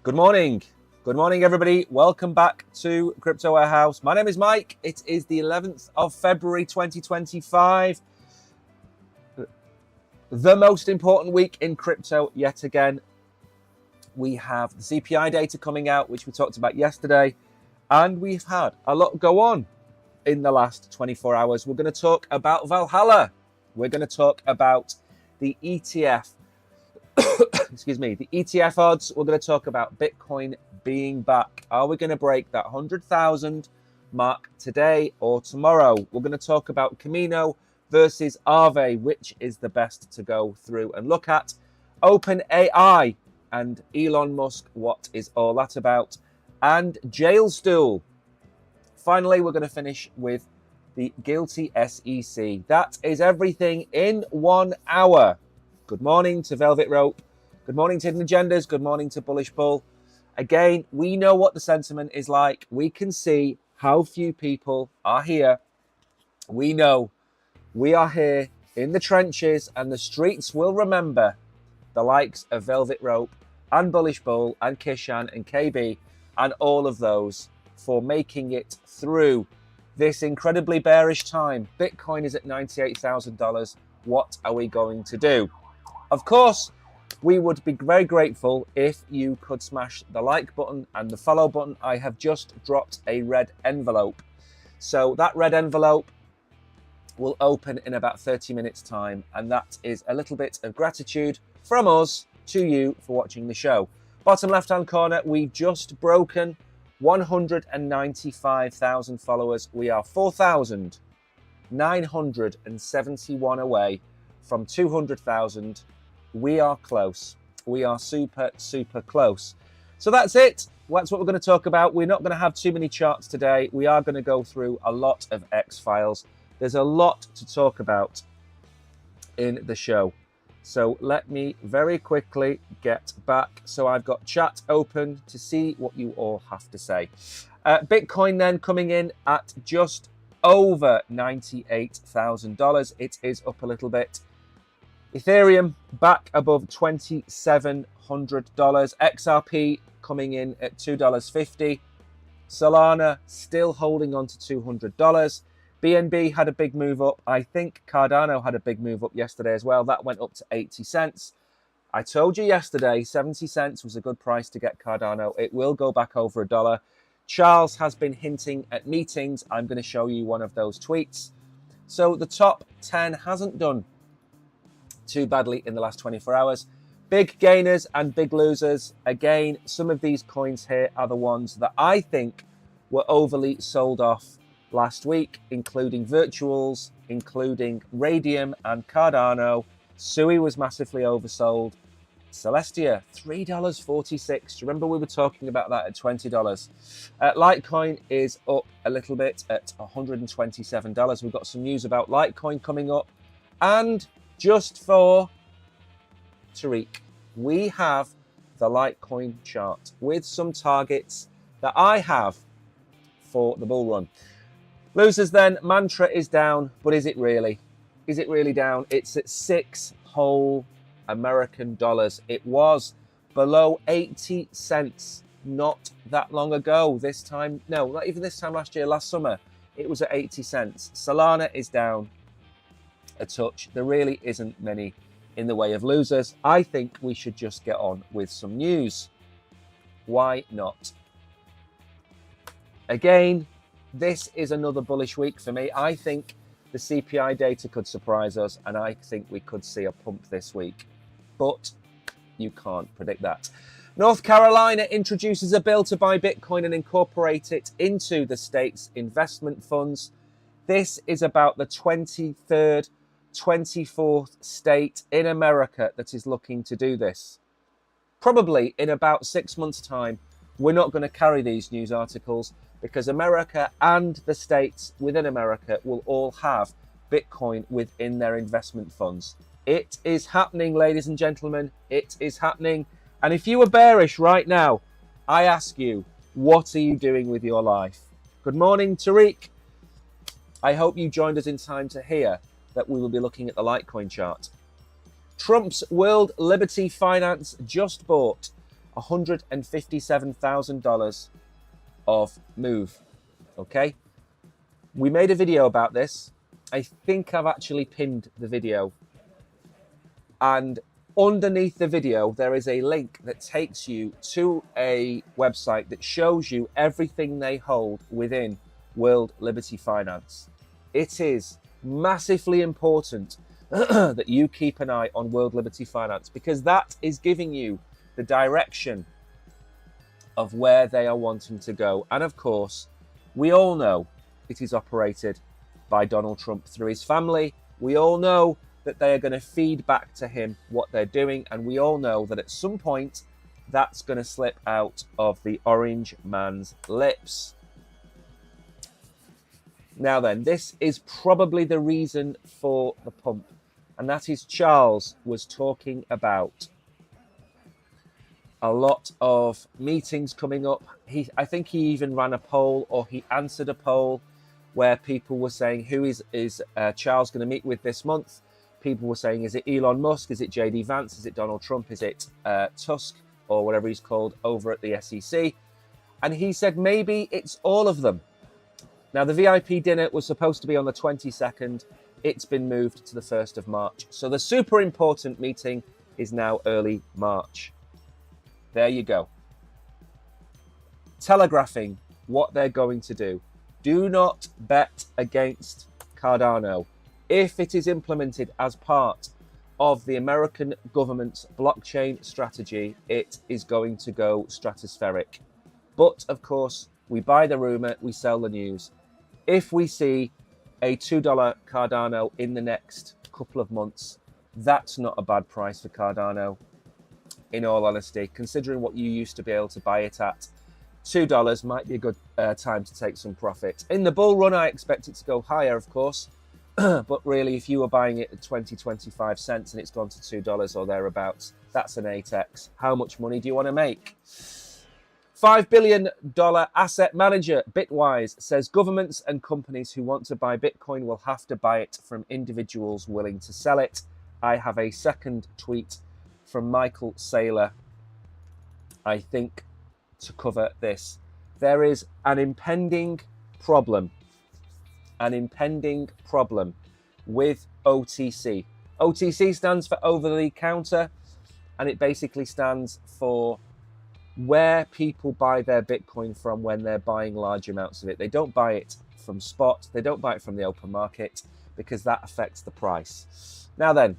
Good morning. Good morning, everybody. Welcome back to Crypto Warehouse. My name is Mike. It is the 11th of February, 2025. The most important week in crypto yet again. We have the CPI data coming out, which we talked about yesterday. And we've had a lot go on in the last 24 hours. We're going to talk about Valhalla. We're going to talk about the ETF. Excuse me, the ETF odds. We're going to talk about Bitcoin being back. Are we going to break that 100,000 mark today or tomorrow? We're going to talk about Camino versus Aave, which is the best to go through and look at. OpenAI and Elon Musk, what is all that about? And Jailstool. Finally, we're going to finish with the guilty SEC. That is everything in 1 hour. Good morning to Velvet Rope. Good morning to Hidden Agendas. Good morning to Bullish Bull. Again, we know what the sentiment is like. We can see how few people are here. We know we are here in the trenches, and the streets will remember the likes of Velvet Rope and Bullish Bull and Kishan and KB and all of those for making it through this incredibly bearish time. Bitcoin is at $98,000. What are we going to do? Of course, we would be very grateful if you could smash the like button and the follow button. I have just dropped a red envelope. So that red envelope will open in about 30 minutes time. And that is a little bit of gratitude from us to you for watching the show. Bottom left-hand corner, we've just broken 195,000 followers. We are 4,971 away from 200,000. We are close. We are super, super close. So that's it. That's what we're going to talk about. We're not going to have too many charts today. We are going to go through a lot of X files. There's a lot to talk about in the show. So let me very quickly get back. So I've got chat open to see what you all have to say. Bitcoin then coming in at just over $98,000. It is up a little bit. Ethereum back above $2,700. XRP coming in at $2.50. Solana still holding on to $200. BNB had a big move up. I think Cardano had a big move up yesterday as well. That went up to 80 cents. I told you yesterday 70 cents was a good price to get Cardano. It will go back over a dollar. Charles has been hinting at meetings. I'm going to show you one of those tweets. So the top 10 hasn't done too badly in the last 24 hours. Big gainers and big losers. Again, some of these coins here are the ones that I think were overly sold off last week, including Virtuals, including Radium and Cardano. Sui was massively oversold. Celestia, $3.46. Remember we were talking about that at $20. Litecoin is up a little bit at $127. We've got some news about Litecoin coming up. And just for Tariq, we have the Litecoin chart with some targets that I have for the bull run. Losers then, Mantra is down, but is it really? Is it really down? It's at 6 whole American dollars. It was below 80 cents not that long ago. This time, no, not even this time last year, last summer, it was at 80 cents. Solana is down a touch. There really isn't many in the way of losers. I think we should just get on with some news. Why not? Again, this is another bullish week for me. I think the CPI data could surprise us, and I think we could see a pump this week. But you can't predict that. North Carolina introduces a bill to buy Bitcoin and incorporate it into the state's investment funds. This is about the 23rd, 24th state in America that is looking to do this. Probably in about 6 months' time, we're not going to carry these news articles because America and the states within America will all have Bitcoin within their investment funds. It is happening, ladies and gentlemen. It is happening. And if you are bearish right now, I ask you, what are you doing with your life? Good morning, Tariq. I hope you joined us in time to hear that we will be looking at the Litecoin chart. Trump's World Liberty Finance just bought $157,000 of move. Okay, we made a video about this. I think I've actually pinned the video, and underneath the video there is a link that takes you to a website that shows you everything they hold within World Liberty Finance. It is massively important that you keep an eye on World Liberty Finance, because that is giving you the direction of where they are wanting to go. And of course, we all know it is operated by Donald Trump through his family. We all know that they are going to feed back to him what they're doing. And we all know that at some point, that's going to slip out of the orange man's lips. Now then, this is probably the reason for the pump. And that is Charles was talking about a lot of meetings coming up. I think he even ran a poll, or he answered a poll where people were saying, who is Charles going to meet with this month? People were saying, is it Elon Musk? Is it JD Vance? Is it Donald Trump? Is it Tusk, or whatever he's called over at the SEC? And he said, maybe it's all of them. Now, the VIP dinner was supposed to be on the 22nd. It's been moved to the 1st of March. So the super important meeting is now early March. There you go. Telegraphing what they're going to do. Do not bet against Cardano. If it is implemented as part of the American government's blockchain strategy, it is going to go stratospheric. But of course, we buy the rumor, we sell the news. If we see a $2 Cardano in the next couple of months, that's not a bad price for Cardano. In all honesty, considering what you used to be able to buy it at, $2 might be a good time to take some profit. In the bull run, I expect it to go higher, of course. But really, if you were buying it at 25 cents and it's gone to $2 or thereabouts, that's an 8x. How much money do you want to make? $5 billion asset manager Bitwise says governments and companies who want to buy Bitcoin will have to buy it from individuals willing to sell it. I have a second tweet from Michael Saylor, I think, to cover this. There is an impending problem with OTC. OTC stands for over the counter, and it basically stands for where people buy their Bitcoin from when they're buying large amounts of it. They don't buy it from spot, they don't buy it from the open market, because that affects the price. Now then,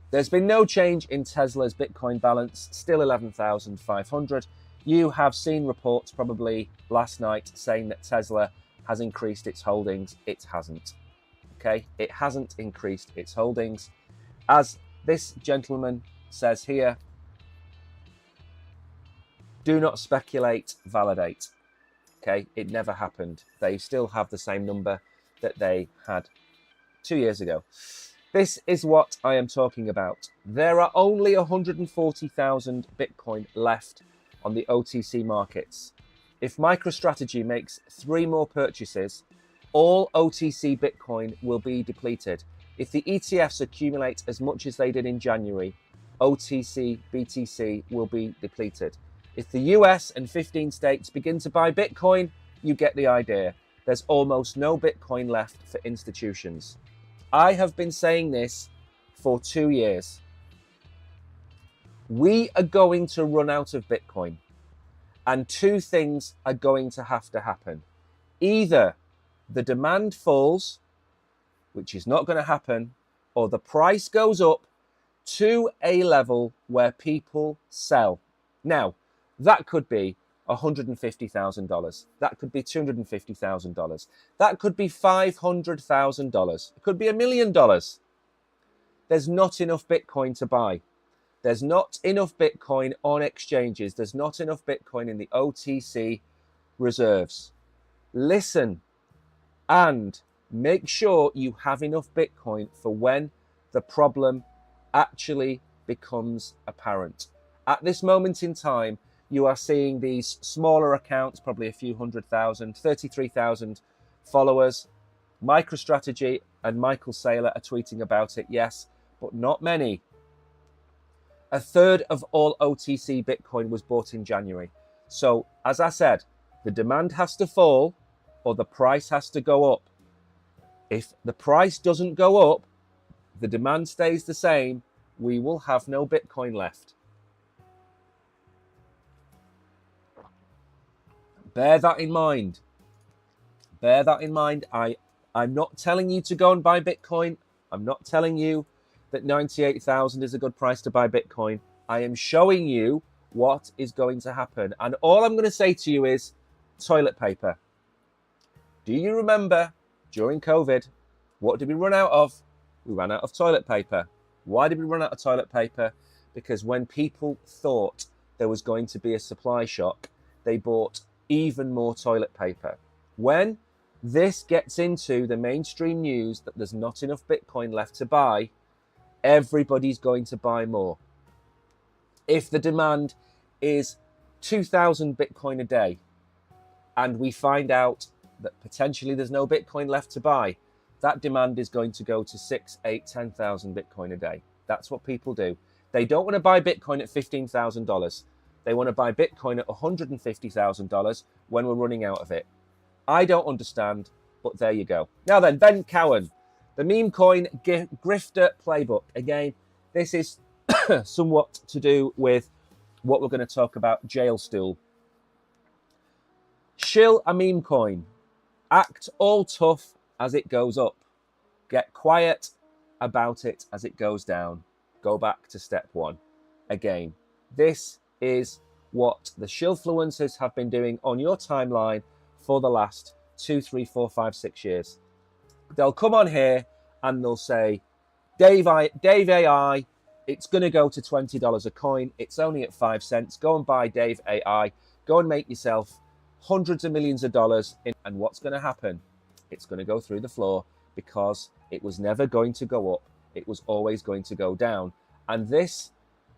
there's been no change in Tesla's Bitcoin balance, still 11,500. You have seen reports probably last night saying that Tesla has increased its holdings. It hasn't. Okay, it hasn't increased its holdings. As this gentleman says here, do not speculate, validate. Okay, it never happened. They still have the same number that they had 2 years ago. This is what I am talking about. There are only 140,000 Bitcoin left on the OTC markets. If MicroStrategy makes 3 more purchases, all OTC Bitcoin will be depleted. If the ETFs accumulate as much as they did in January, OTC BTC will be depleted. If the US and 15 states begin to buy Bitcoin, you get the idea. There's almost no Bitcoin left for institutions. I have been saying this for 2 years. We are going to run out of Bitcoin, and 2 things are going to happen. Either the demand falls, which is not going to happen, or the price goes up to a level where people sell. Now, that could be $150,000. That could be $250,000. That could be $500,000. It could be $1 million. There's not enough Bitcoin to buy. There's not enough Bitcoin on exchanges. There's not enough Bitcoin in the OTC reserves. Listen and make sure you have enough Bitcoin for when the problem actually becomes apparent. At this moment in time, you are seeing these smaller accounts, probably a few 100,000, 33,000 followers. MicroStrategy and Michael Saylor are tweeting about it, yes, but not many. A third of all OTC Bitcoin was bought in January. So, as I said, the demand has to fall or the price has to go up. If the price doesn't go up, the demand stays the same, we will have no Bitcoin left. Bear that in mind. Bear that in mind. I'm not telling you to go and buy Bitcoin. I'm not telling you that 98,000 is a good price to buy Bitcoin. I am showing you what is going to happen. And all I'm going to say to you is toilet paper. Do you remember during COVID, what did we run out of? We ran out of toilet paper. Why did we run out of toilet paper? Because when people thought there was going to be a supply shock, they bought even more toilet paper. When this gets into the mainstream news that there's not enough Bitcoin left to buy, everybody's going to buy more. If the demand is 2,000 Bitcoin a day and we find out that potentially there's no Bitcoin left to buy, that demand is going to go to 6, 8, 10,000 Bitcoin a day. That's what people do. They don't want to buy Bitcoin at $15,000. They want to buy Bitcoin at $150,000 when we're running out of it. I don't understand, but there you go. Now then, Ben Cowan, the meme coin grifter playbook. Again, this is somewhat to do with what we're going to talk about, jail stool. Shill a meme coin. Act all tough as it goes up. Get quiet about it as it goes down. Go back to step one. Again, this is what the shillfluencers have been doing on your timeline for the last 2, 3, 4, 5, 6 years. They'll come on here and they'll say, Dave AI, it's going to go to $20 a coin. It's only at 5 cents. Go and buy Dave AI. Go and make yourself hundreds of millions of dollars. And what's going to happen? It's going to go through the floor because it was never going to go up. It was always going to go down. And this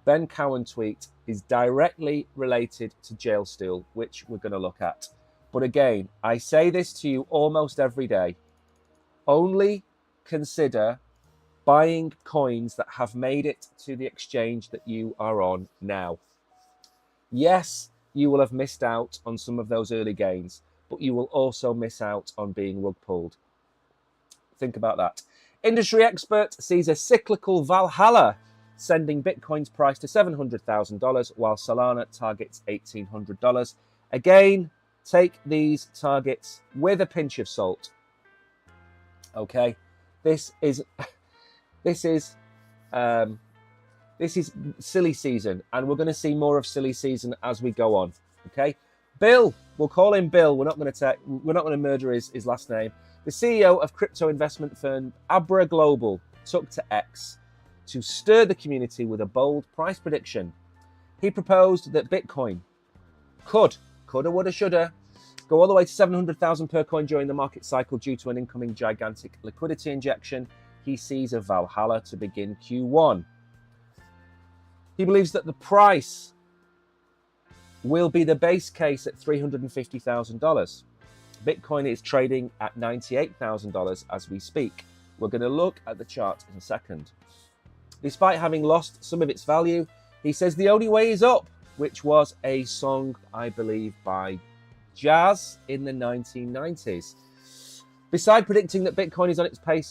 Ben Cowan tweet is directly related to jail stool, which we're going to look at. But again, I say this to you almost every day. Only consider buying coins that have made it to the exchange that you are on now. Yes, you will have missed out on some of those early gains, but you will also miss out on being rug pulled. Think about that. Industry expert sees a cyclical Valhalla, sending Bitcoin's price to $700,000 while Solana targets $1,800. Again, take these targets with a pinch of salt. Okay, this is silly season, and we're going to see more of silly season as we go on. Okay, Bill, we'll call him Bill. We're not going to murder his last name. The CEO of crypto investment firm Abra Global took to X to stir the community with a bold price prediction. He proposed that Bitcoin coulda, woulda, shoulda, go all the way to 700,000 per coin during the market cycle due to an incoming gigantic liquidity injection. He sees a Valhalla to begin Q1. He believes that the price will be the base case at $350,000. Bitcoin is trading at $98,000 as we speak. We're going to look at the chart in a second. Despite having lost some of its value, he says the only way is up, which was a song, I believe, by Jazz in the 1990s. Beside predicting that Bitcoin is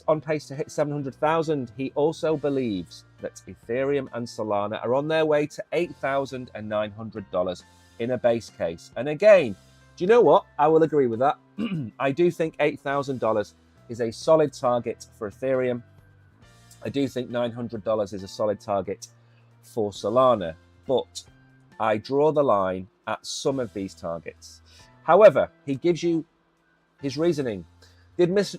on pace to hit 700,000, he also believes that Ethereum and Solana are on their way to $8,900 in a base case. And again, do you know what? I will agree with that. I do think $8,000 is a solid target for Ethereum. I do think $900 is a solid target for Solana, but I draw the line at some of these targets. However, he gives you his reasoning. This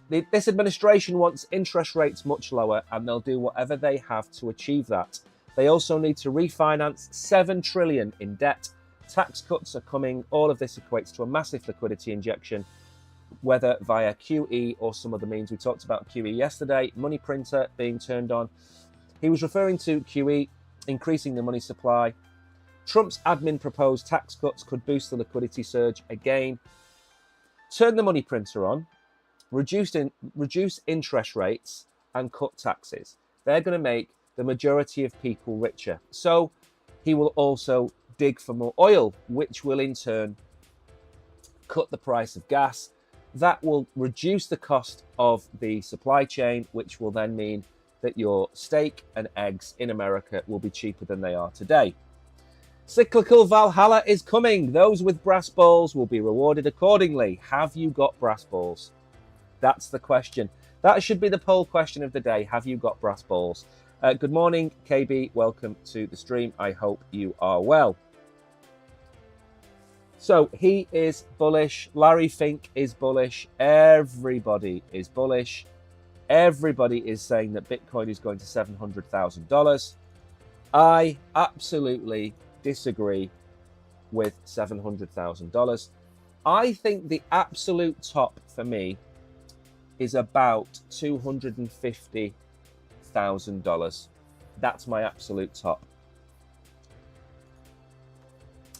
administration wants interest rates much lower, and they'll do whatever they have to achieve that. They also need to refinance $7 trillion in debt. Tax cuts are coming. All of this equates to a massive liquidity injection, whether via QE or some other means. We talked about QE yesterday, money printer being turned on. He was referring to QE, increasing the money supply. Trump's admin proposed tax cuts could boost the liquidity surge again. Turn the money printer on, reduce interest rates, and cut taxes. They're going to make the majority of people richer. So he will also dig for more oil, which will in turn cut the price of gas. That will reduce the cost of the supply chain, which will then mean that your steak and eggs in America will be cheaper than they are today. Cyclical Valhalla is coming. Those with brass balls will be rewarded accordingly. Have you got brass balls? That's the question. That should be the poll question of the day. Have you got brass balls? Good morning, KB. Welcome to the stream. I hope you are well. So he is bullish. Larry Fink is bullish. Everybody is bullish. Everybody is saying that Bitcoin is going to $700,000. I absolutely disagree with $700,000. I think the absolute top for me is about $250,000. That's my absolute top.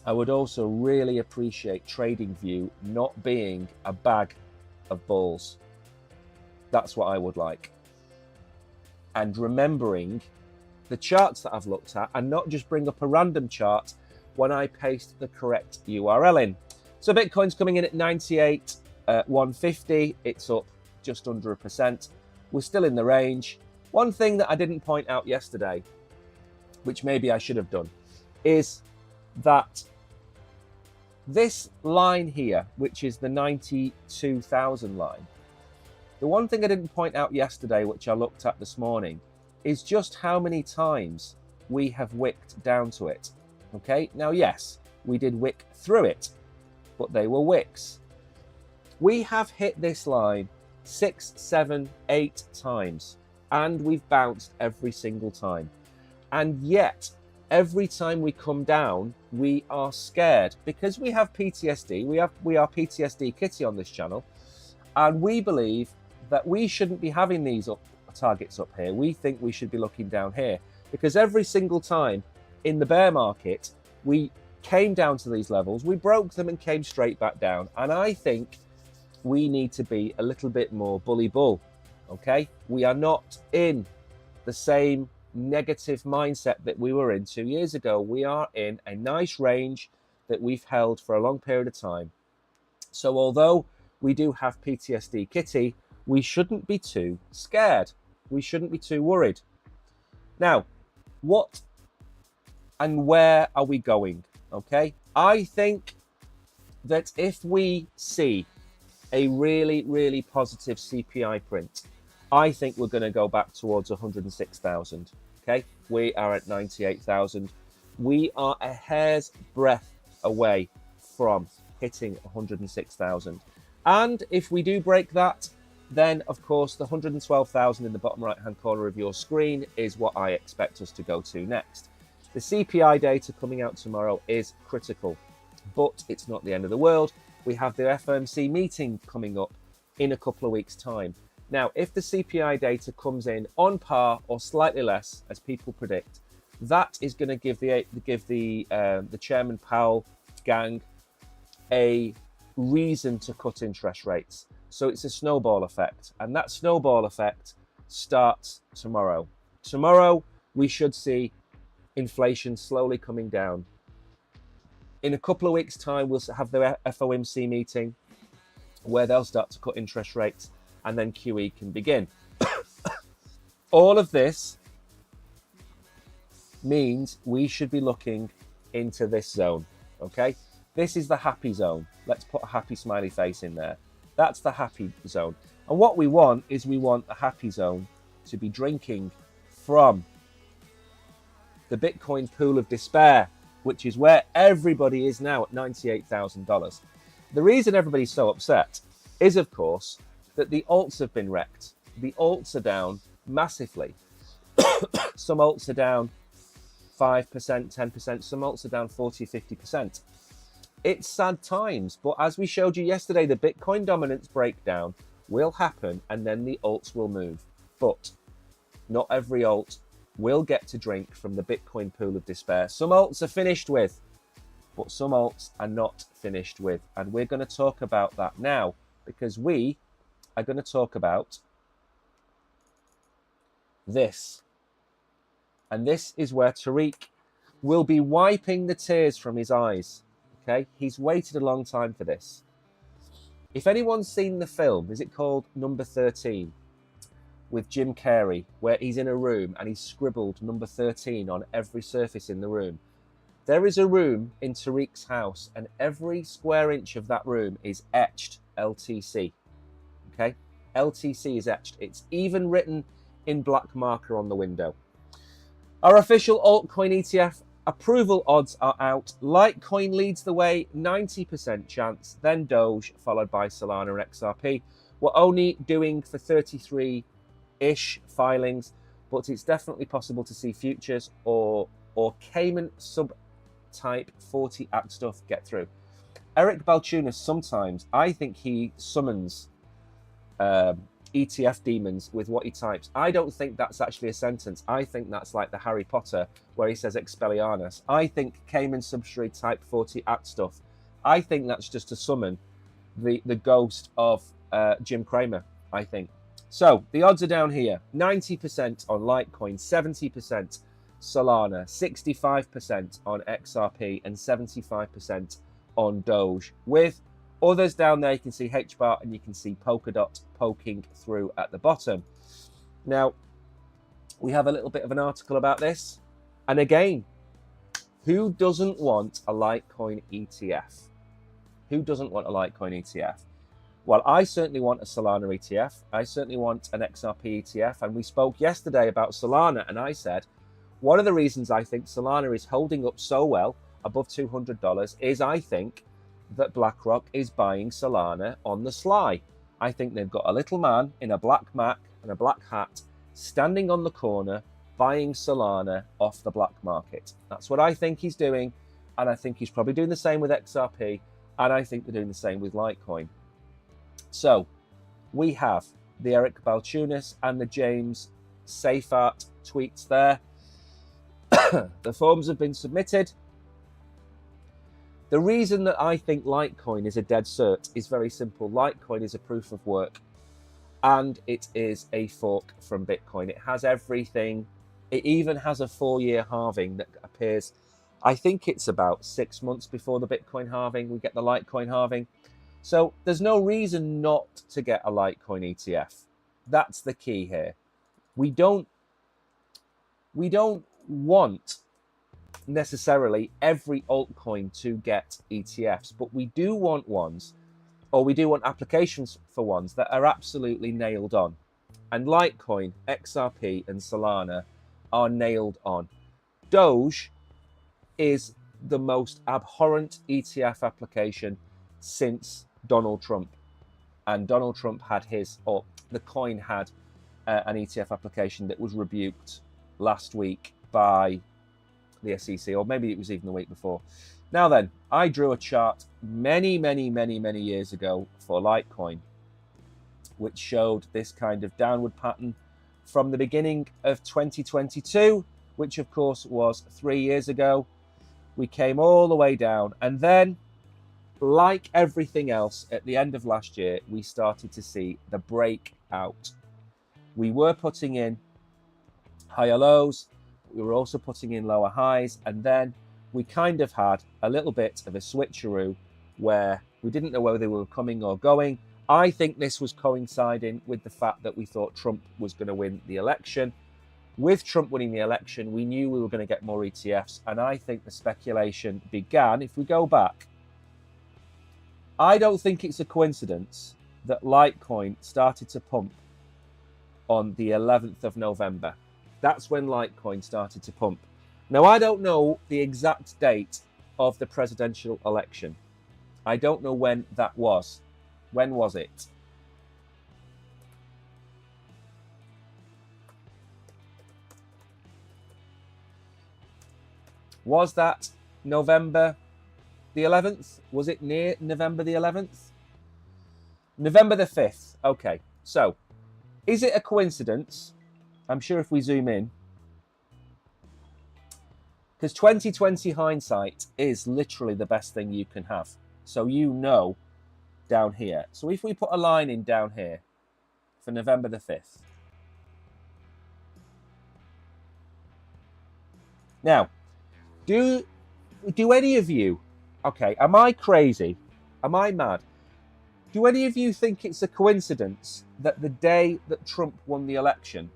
I would also really appreciate TradingView not being a bag of balls. That's what I would like. And remembering the charts that I've looked at and not just bring up a random chart when I paste the correct URL in. So Bitcoin's coming in at 98,150. It's up just under 1%. We're still in the range. One thing that I didn't point out yesterday, which maybe I should have done, is that this line here, which is the 92,000 line, the one thing I didn't point out yesterday, which I looked at this morning, is just how many times we have wicked down to it. Okay, now yes, we did wick through it, but they were wicks. We have hit this line 6, 7, 8 times, and we've bounced every single time. And yet, every time we come down, we are scared because we have PTSD. We are PTSD Kitty on this channel, and we believe that we shouldn't be having these targets up here. We think we should be looking down here because every single time in the bear market, we came down to these levels, we broke them and came straight back down. And I think we need to be a little bit more bully bull, okay? We are not in the same negative mindset that we were in 2 years ago. We are in a nice range that we've held for a long period of time. So although we do have PTSD Kitty, we shouldn't be too scared. We shouldn't be too worried. Now, what and where are we going? Okay, I think that if we see a really, really positive CPI print, I think we're going to go back towards 106,000. Okay, we are at 98,000. We are a hair's breadth away from hitting 106,000. And if we do break that, then of course the 112,000 in the bottom right hand corner of your screen is what I expect us to go to next. The CPI data coming out tomorrow is critical, but it's not the end of the world. We have the FOMC meeting coming up in a couple of weeks' time. Now, if the CPI data comes in on par or slightly less, as people predict, that is going to give the Chairman Powell gang a reason to cut interest rates. So it's a snowball effect, and that snowball effect starts tomorrow. Tomorrow, we should see inflation slowly coming down. In a couple of weeks' time, we'll have the FOMC meeting where they'll start to cut interest rates, and then QE can begin. All of this means we should be looking into this zone, okay? This is the happy zone. Let's put a happy smiley face in there. That's the happy zone. And what we want is we want a happy zone to be drinking from the Bitcoin pool of despair, which is where everybody is now at $98,000. The reason everybody's so upset is, of course, that the alts have been wrecked. The alts are down massively. Some alts are down 5%, 10%. Some alts are down 40, 50%. It's sad times, but as we showed you yesterday, the Bitcoin dominance breakdown will happen and then the alts will move. But not every alt will get to drink from the Bitcoin pool of despair. Some alts are finished with, but some alts are not finished with. And we're going to talk about that now because we are going to talk about this. And this is where Tariq will be wiping the tears from his eyes. Okay, he's waited a long time for this. If anyone's seen the film, is it called Number 13? With Jim Carrey, where he's in a room and he's scribbled number 13 on every surface in the room. There is a room in Tariq's house, and every square inch of that room is etched LTC. Okay? LTC is etched. It's even written in black marker on the window. Our official altcoin ETF approval odds are out. Litecoin leads the way, 90% chance, then Doge, followed by Solana and XRP. We're only doing for 33-ish filings, but it's definitely possible to see futures or Cayman subtype 40 act stuff get through. Eric Balchunas, sometimes I think he summons ETF demons with what he types. I don't think that's actually a sentence. I think that's like the Harry Potter where he says Expelliarmus. I think Cayman substrate type 40 act stuff. I think that's just to summon the ghost of Jim Cramer, I think. So the odds are down here. 90% on Litecoin, 70% Solana, 65% on XRP, and 75% on Doge. With others down there, you can see HBAR and you can see Polkadot poking through at the bottom. Now, we have a little bit of an article about this. And again, who doesn't want a Litecoin ETF? Who doesn't want a Litecoin ETF? Well, I certainly want a Solana ETF. I certainly want an XRP ETF. And we spoke yesterday about Solana, and I said, one of the reasons I think Solana is holding up so well above $200 is I think that BlackRock is buying Solana on the sly. I think they've got a little man in a black Mac and a black hat standing on the corner buying Solana off the black market. That's what I think he's doing. And I think he's probably doing the same with XRP. And I think they're doing the same with Litecoin. So we have the Eric Balchunas and the James Seyfarth tweets there. The forms have been submitted. The reason that I think Litecoin is a dead cert is very simple. Litecoin is a proof of work, and it is a fork from Bitcoin. It has everything. It even has a 4-year halving that appears, I think it's about 6 months before the Bitcoin halving. We get the Litecoin halving. So there's no reason not to get a Litecoin ETF. That's the key here. We don't want necessarily every altcoin to get ETFs, but we do want ones, or we do want applications for ones that are absolutely nailed on. And Litecoin, XRP, and Solana are nailed on. Doge is the most abhorrent ETF application since Donald Trump. And Donald Trump had his, or the coin had an ETF application that was rebuked last week by the SEC, or maybe it was even the week before. Now then, I drew a chart many years ago for Litecoin, which showed this kind of downward pattern from the beginning of 2022, which of course was 3 years ago. We came all the way down, and then, like everything else, at the end of last year, we started to see the breakout. We were putting in higher lows, we were also putting in lower highs, and then we kind of had a little bit of a switcheroo where we didn't know whether they were coming or going. I think this was coinciding with the fact that we thought Trump was going to win the election. With Trump winning the election, we knew we were going to get more ETFs, and I think the speculation began, if we go back, I don't think it's a coincidence that Litecoin started to pump on the 11th of November. That's when Litecoin started to pump. Now, I don't know the exact date of the presidential election. I don't know when that was. When was it? Was that November the 11th? Was it near November the 11th? November the 5th. Okay, so is it a coincidence? I'm sure if we zoom in, because 2020 hindsight is literally the best thing you can have. So you know down here. So if we put a line in down here for November the 5th, Now, do any of you, okay, am I crazy? Am I mad? Do any of you think it's a coincidence that the day that Trump won the election,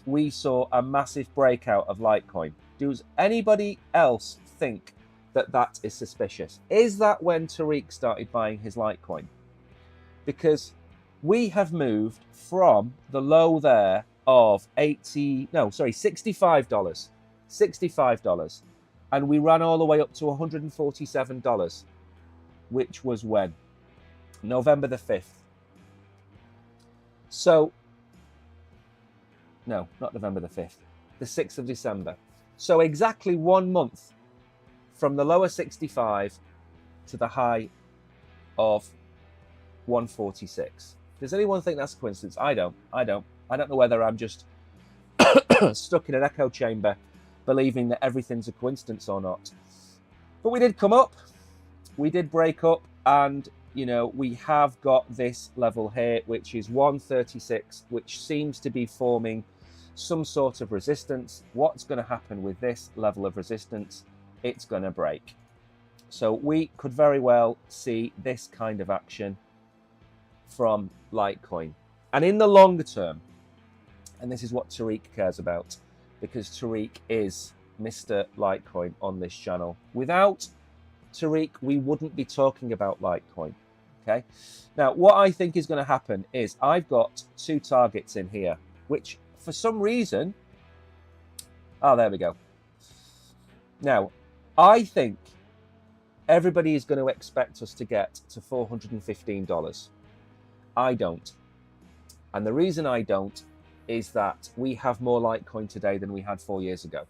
we saw a massive breakout of Litecoin? Does anybody else think that that is suspicious? Is that when Tariq started buying his Litecoin? Because we have moved from the low there of $65. $65. And we ran all the way up to $147, which was when? November the 5th. So, no, not November the 5th, the 6th of December. So exactly 1 month from the lower 65 to the high of 146. Does anyone think that's a coincidence? I don't. I don't know whether I'm just stuck in an echo chamber believing that everything's a coincidence or not. But we did come up, we did break up, and you know, we have got this level here, which is 136, which seems to be forming some sort of resistance. What's going to happen with this level of resistance? It's going to break. So we could very well see this kind of action from Litecoin. And in the longer term, and this is what Tariq cares about, because Tariq is Mr. Litecoin on this channel. Without Tariq, we wouldn't be talking about Litecoin. Okay. Now, what I think is going to happen is I've got two targets in here, which for some reason, there we go. Now, I think everybody is going to expect us to get to $415. I don't. And the reason I don't is that we have more Litecoin today than we had 4 years ago.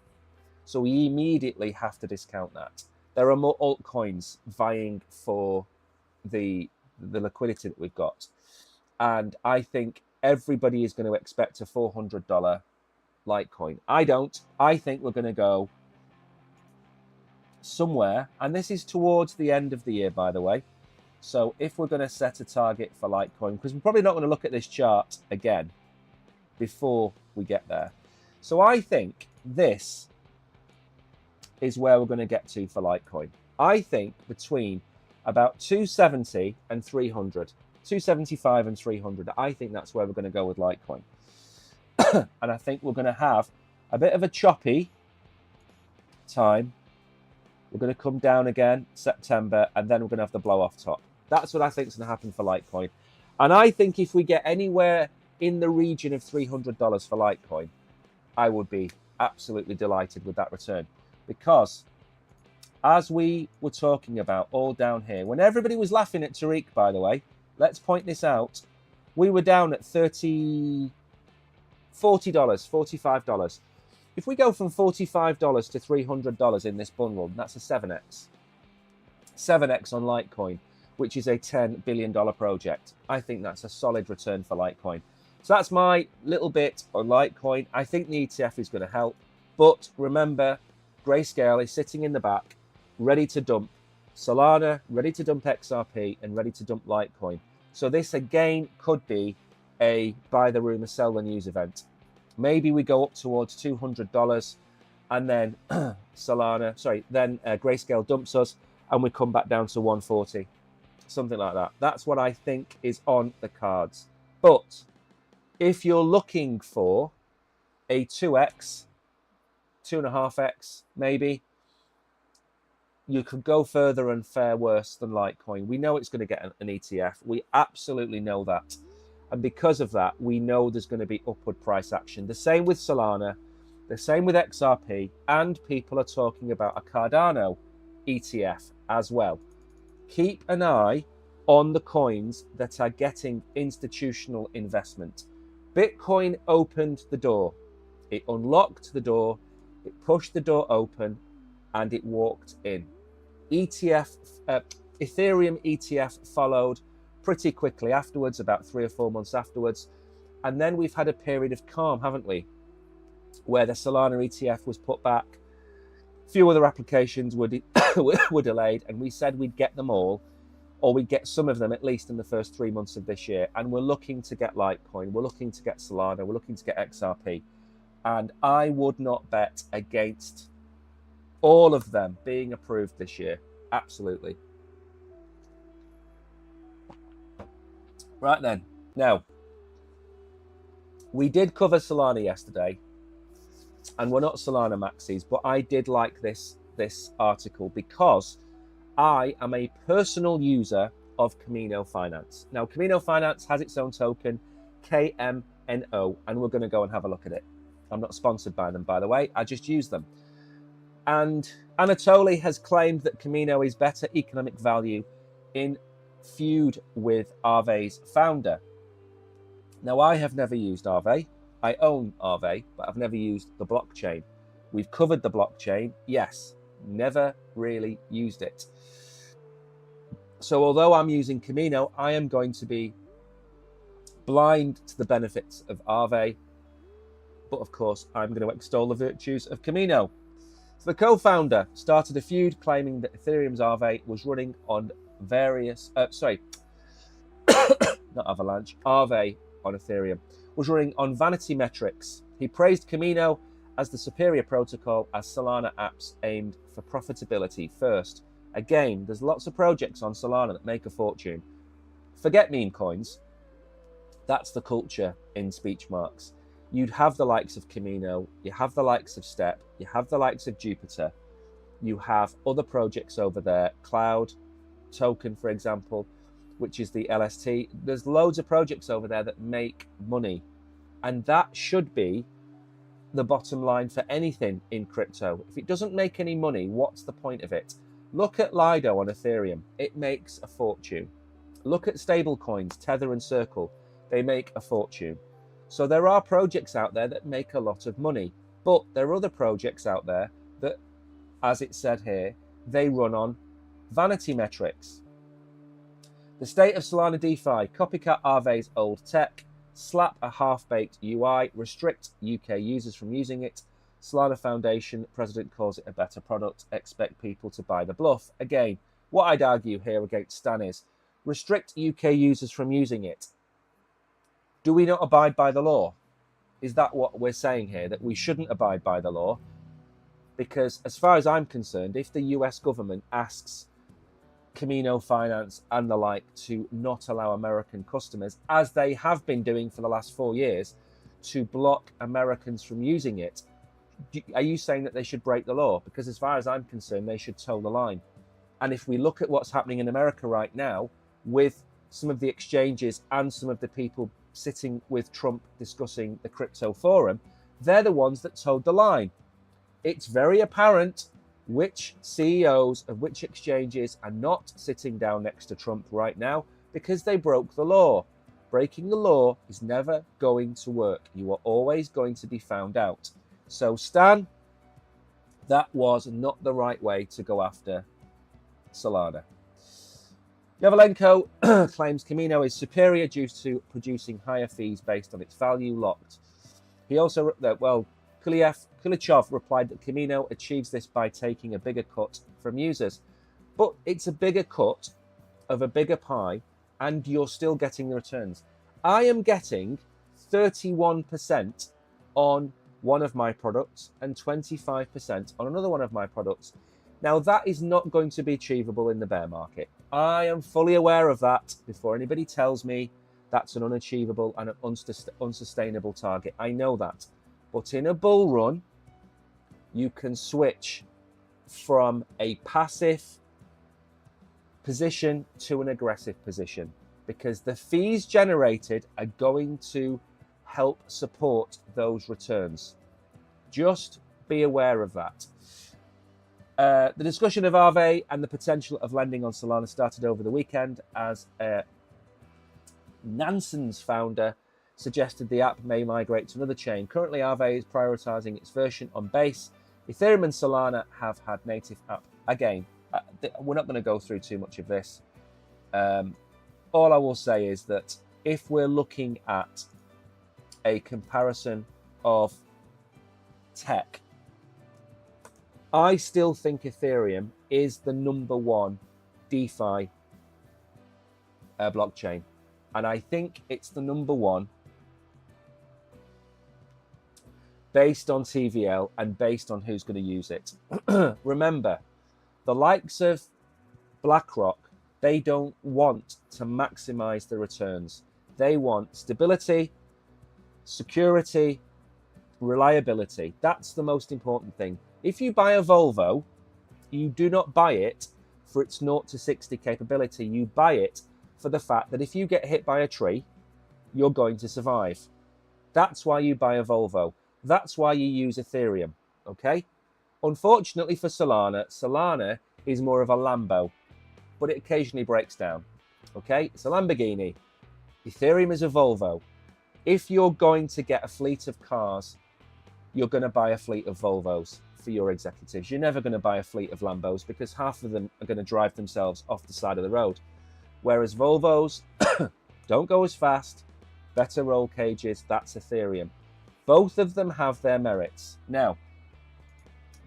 So we immediately have to discount that. There are more altcoins vying for the liquidity that we've got. And I think everybody is going to expect a $400 Litecoin. I don't. I think we're going to go somewhere, and this is towards the end of the year, by the way. So if we're going to set a target for Litecoin, because we're probably not going to look at this chart again before we get there. So I think this is where we're going to get to for Litecoin. I think between about 270 and 300, 275 and 300, I think that's where we're going to go with Litecoin. And I think we're going to have a bit of a choppy time. We're going to come down again September, and then we're going to have the blow off top. That's what I think is going to happen for Litecoin. And I think if we get anywhere in the region of $300 for Litecoin, I would be absolutely delighted with that return. Because as we were talking about all down here, when everybody was laughing at Tariq, by the way, let's point this out, we were down at $40, $45. If we go from $45 to $300 in this bull run, that's a 7x. 7x on Litecoin, which is a $10 billion project. I think that's a solid return for Litecoin. So that's my little bit on Litecoin. I think the ETF is going to help. But remember, Grayscale is sitting in the back, ready to dump Solana, ready to dump XRP, and ready to dump Litecoin. So this again could be a buy the rumor, sell the news event. Maybe we go up towards $200 and then Grayscale dumps us and we come back down to 140, something like that. That's what I think is on the cards. But if you're looking for a 2x, 2.5x maybe, you could go further and fare worse than Litecoin. We know it's going to get an ETF. We absolutely know that. And because of that, we know there's going to be upward price action. The same with Solana, the same with XRP, and people are talking about a Cardano ETF as well. Keep an eye on the coins that are getting institutional investment. Bitcoin opened the door. It unlocked the door, it pushed the door open, and it walked in. Ethereum ETF followed pretty quickly afterwards, about 3 or 4 months afterwards. And then we've had a period of calm, haven't we? Where the Solana ETF was put back. A few other applications were delayed, and we said we'd get them all, or we'd get some of them at least in the first 3 months of this year. And we're looking to get Litecoin, we're looking to get Solana, we're looking to get XRP. And I would not bet against all of them being approved this year. Absolutely. Right then. Now, we did cover Solana yesterday, and we're not Solana maxis, but I did like this article because I am a personal user of Camino Finance. Now, Camino Finance has its own token, KMNO, and we're going to go and have a look at it. I'm not sponsored by them, by the way. I just use them. And Anatoly has claimed that Camino is better economic value in feud with Aave's founder. Now, I have never used Aave. I own Aave, but I've never used the blockchain. We've covered the blockchain, yes, never really used it. So although I'm using Camino, I am going to be blind to the benefits of Aave, but of course, I'm going to extol the virtues of Camino. So the co-founder started a feud claiming that Ethereum's Aave was running on not Avalanche, Aave on Ethereum, was running on vanity metrics. He praised Camino as the superior protocol as Solana apps aimed for profitability first. Again, there's lots of projects on Solana that make a fortune. Forget meme coins. That's the culture in speech marks. You'd have the likes of Camino, you have the likes of Step, you have the likes of Jupiter, you have other projects over there, Cloud Token, for example, which is the LST. There's loads of projects over there that make money. And that should be the bottom line for anything in crypto. If it doesn't make any money, what's the point of it? Look at Lido on Ethereum. It makes a fortune. Look at stable coins, Tether and Circle. They make a fortune. So there are projects out there that make a lot of money. But there are other projects out there that, as it said here, they run on vanity metrics. The state of Solana DeFi, copycat Aave's old tech, slap a half-baked UI, restrict UK users from using it. Solana Foundation president calls it a better product, expect people to buy the bluff. Again, what I'd argue here against Stan is, restrict UK users from using it. Do we not abide by the law? Is that what we're saying here, that we shouldn't abide by the law? Because as far as I'm concerned, if the US government asks Camino Finance and the like to not allow American customers, as they have been doing for the last 4 years, to block Americans from using it, are you saying that they should break the law? Because as far as I'm concerned, they should toe the line. And if we look at what's happening in America right now with some of the exchanges and some of the people sitting with Trump discussing the crypto forum, they're the ones that toed the line. It's very apparent which CEOs of which exchanges are not sitting down next to Trump right now because they broke the law. Breaking the law is never going to work. You are always going to be found out. So Stan, that was not the right way to go after Solana. Yavalenko claims Camino is superior due to producing higher fees based on its value locked. He also, Kulichov replied that Camino achieves this by taking a bigger cut from users. But it's a bigger cut of a bigger pie, and you're still getting the returns. I am getting 31% on one of my products and 25% on another one of my products. Now, that is not going to be achievable in the bear market. I am fully aware of that before anybody tells me that's an unachievable and an unsustainable target. I know that. But in a bull run, you can switch from a passive position to an aggressive position because the fees generated are going to help support those returns. Just be aware of that. The discussion of Aave and the potential of lending on Solana started over the weekend as Nansen's founder suggested the app may migrate to another chain. Currently, Aave is prioritizing its version on Base. Ethereum and Solana have had native app. Again, we're not going to go through too much of this. All I will say is that if we're looking at a comparison of tech, I still think Ethereum is the number one DeFi blockchain. And I think it's the number one based on TVL and based on who's going to use it. Remember, the likes of BlackRock, they don't want to maximize the returns. They want stability, security, reliability. That's the most important thing. If you buy a Volvo, you do not buy it for its 0 to 60 capability. You buy it for the fact that if you get hit by a tree, you're going to survive. That's why you buy a Volvo. That's why you use Ethereum, okay? Unfortunately for Solana, Solana is more of a Lambo, but it occasionally breaks down, okay? It's a Lamborghini. Ethereum is a Volvo. If you're going to get a fleet of cars, you're going to buy a fleet of Volvos for your executives. You're never going to buy a fleet of Lambos because half of them are going to drive themselves off the side of the road. Whereas Volvos don't go as fast, better roll cages, that's Ethereum. Both of them have their merits. Now,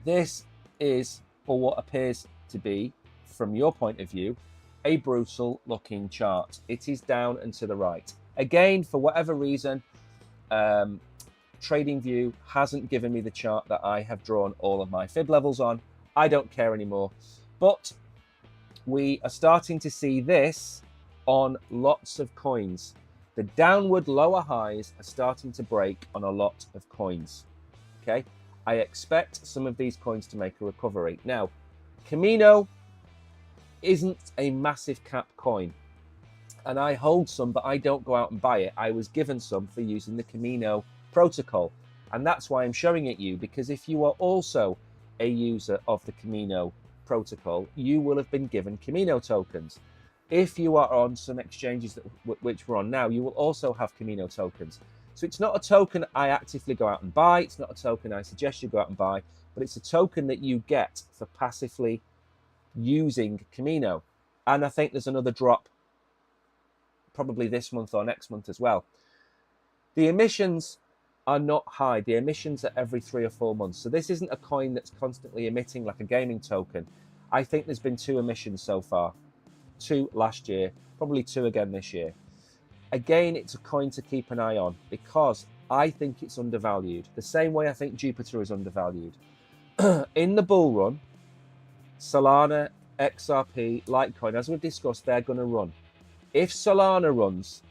this is, or what appears to be, from your point of view, a brutal looking chart. It is down and to the right. Again, for whatever reason, TradingView hasn't given me the chart that I have drawn all of my fib levels on. I don't care anymore. But we are starting to see this on lots of coins. The downward lower highs are starting to break on a lot of coins. Okay, I expect some of these coins to make a recovery. Now, Camino isn't a massive cap coin, and I hold some, but I don't go out and buy it. I was given some for using the Camino protocol, and that's why I'm showing it you, because if you are also a user of the Camino protocol, you will have been given Camino tokens. If you are on some exchanges which we're on now, you will also have Camino tokens. So it's not a token I actively go out and buy. It's not a token I suggest you go out and buy, but it's a token that you get for passively using Camino. And I think there's another drop probably this month or next month as well. The emissions are not high. The emissions are every 3 or 4 months. So this isn't a coin that's constantly emitting like a gaming token. I think there's been 2 emissions so far. 2 last year, probably 2 again this year. Again, it's a coin to keep an eye on because I think it's undervalued. The same way I think Jupiter is undervalued. In the bull run, Solana, XRP, Litecoin, as we've discussed, they're going to run. If Solana runs,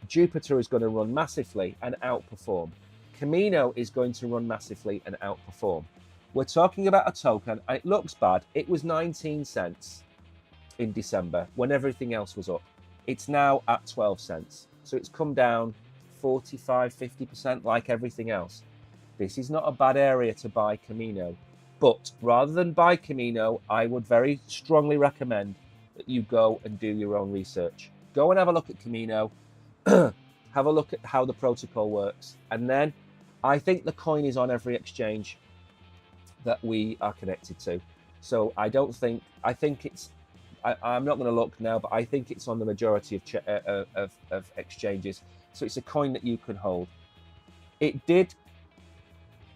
Jupiter is going to run massively and outperform. Camino is going to run massively and outperform. We're talking about a token, and it looks bad. It was 19 cents in December when everything else was up. It's now at 12 cents. So it's come down 45, 50% like everything else. This is not a bad area to buy Camino. But rather than buy Camino, I would very strongly recommend that you go and do your own research. Go and have a look at Camino. Have a look at how the protocol works. And then I think the coin is on every exchange that we are connected to. So I think it's, I'm not going to look now, but I think it's on the majority of exchanges. So it's a coin that you can hold. It did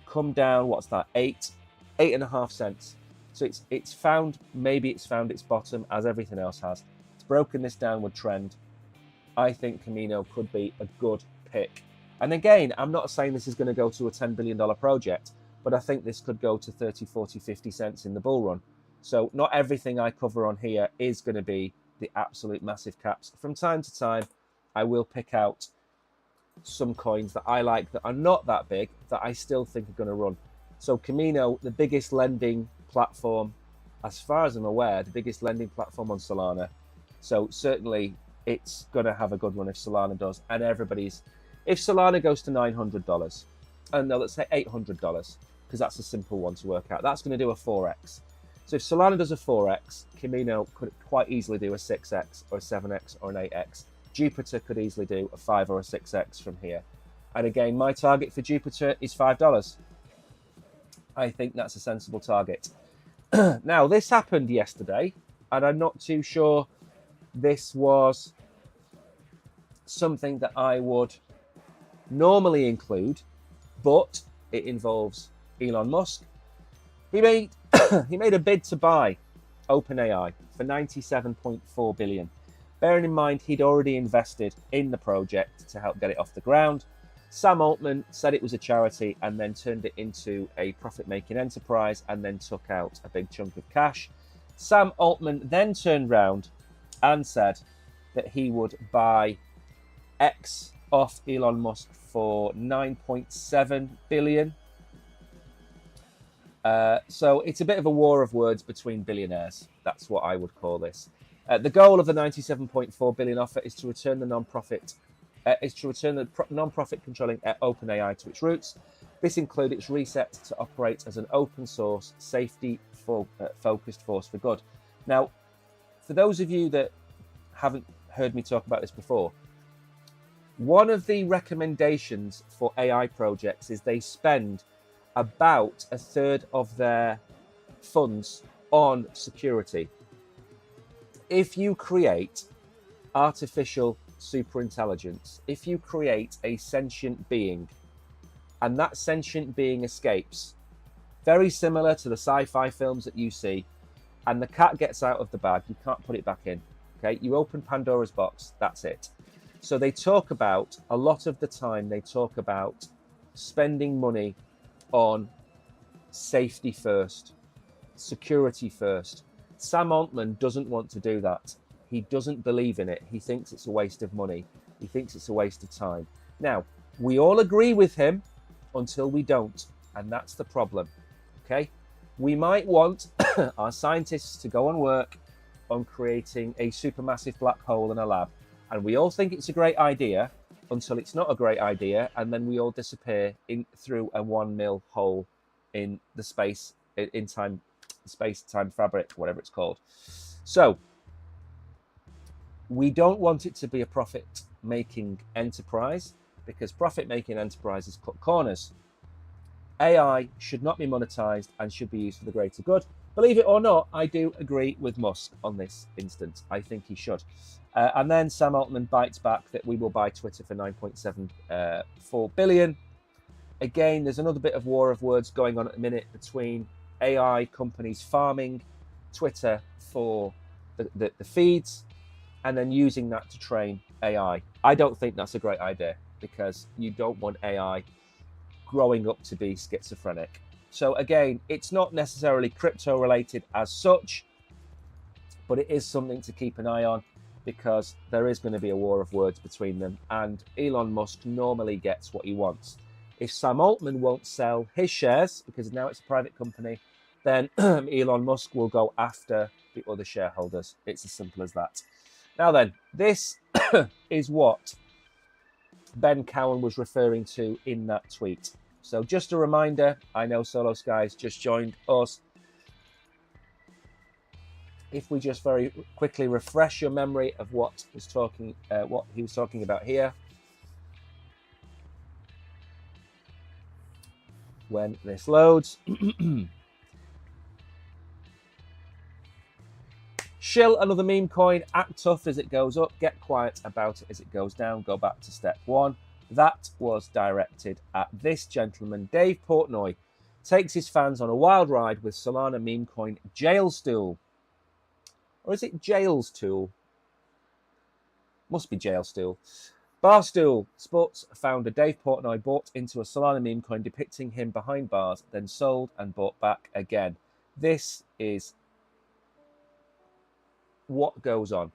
come down, what's that, 8.5 cents. So it's found its bottom as everything else has. It's broken this downward trend. I think Camino could be a good pick. And again, I'm not saying this is going to go to a $10 billion project, but I think this could go to 30, 40, 50 cents in the bull run. So not everything I cover on here is going to be the absolute massive caps. From time to time, I will pick out some coins that I like that are not that big, that I still think are going to run. So Camino, the biggest lending platform, as far as I'm aware, the biggest lending platform on Solana. So certainly it's going to have a good run if Solana does. And if Solana goes to $900, and no, let's say $800, because that's a simple one to work out, that's going to do a 4x. So if Solana does a 4x, Camino could quite easily do a 6x or a 7x or an 8x. Jupiter could easily do a 5 or a 6x from here. And again, my target for Jupiter is $5. I think that's a sensible target. Now, this happened yesterday, and I'm not too sure this was something that I would normally include, but it involves Elon Musk. He made a bid to buy OpenAI for $97.4 billion. Bearing in mind he'd already invested in the project to help get it off the ground. Sam Altman said it was a charity and then turned it into a profit-making enterprise and then took out a big chunk of cash. Sam Altman then turned round and said that he would buy X off Elon Musk for $9.7 billion. So it's a bit of a war of words between billionaires. That's what I would call this. The goal of the $97.4 billion offer is to return the non-profit controlling OpenAI to its roots. This includes its reset to operate as an open source, safety-focused force for good. Now, for those of you that haven't heard me talk about this before, one of the recommendations for AI projects is they spend about a third of their funds on security. If you create artificial superintelligence, if you create a sentient being and that sentient being escapes, very similar to the sci-fi films that you see, and the cat gets out of the bag, you can't put it back in. Okay, you open Pandora's box, that's it. So they talk about, a lot of the time, they talk about spending money on safety first, security first. Sam Altman doesn't want to do that. He doesn't believe in it. He thinks it's a waste of money. He thinks it's a waste of time. Now, we all agree with him until we don't, and that's the problem, okay? We might want our scientists to go and work on creating a supermassive black hole in a lab, and we all think it's a great idea until it's not a great idea, and then we all disappear through a 1 mil hole in the space-time fabric, whatever it's called. So we don't want it to be a profit-making enterprise, because profit-making enterprises cut corners. AI should not be monetized and should be used for the greater good. Believe it or not, I do agree with Musk on this instance. I think he should. And then Sam Altman bites back that we will buy Twitter for $9.74 billion. Again, there's another bit of war of words going on at the minute between AI companies farming Twitter for the feeds and then using that to train AI. I don't think that's a great idea, because you don't want AI growing up to be schizophrenic. So again, it's not necessarily crypto related as such, but it is something to keep an eye on, because there is going to be a war of words between them, and Elon Musk normally gets what he wants. If Sam Altman won't sell his shares, because now it's a private company, then Elon Musk will go after the other shareholders. It's as simple as that. Now then, this is what Ben Cowan was referring to in that tweet. So just a reminder, I know Solo Sky's just joined us. If we just very quickly refresh your memory of what he was talking about here. When this loads. Shill another meme coin, act tough as it goes up, get quiet about it as it goes down, go back to step one. That was directed at this gentleman. Dave Portnoy takes his fans on a wild ride with Solana meme coin Jailstool. Or is it Jailstool? Must be Jailstool. Barstool Sports founder Dave Portnoy bought into a Solana meme coin depicting him behind bars, then sold and bought back again. This is what goes on.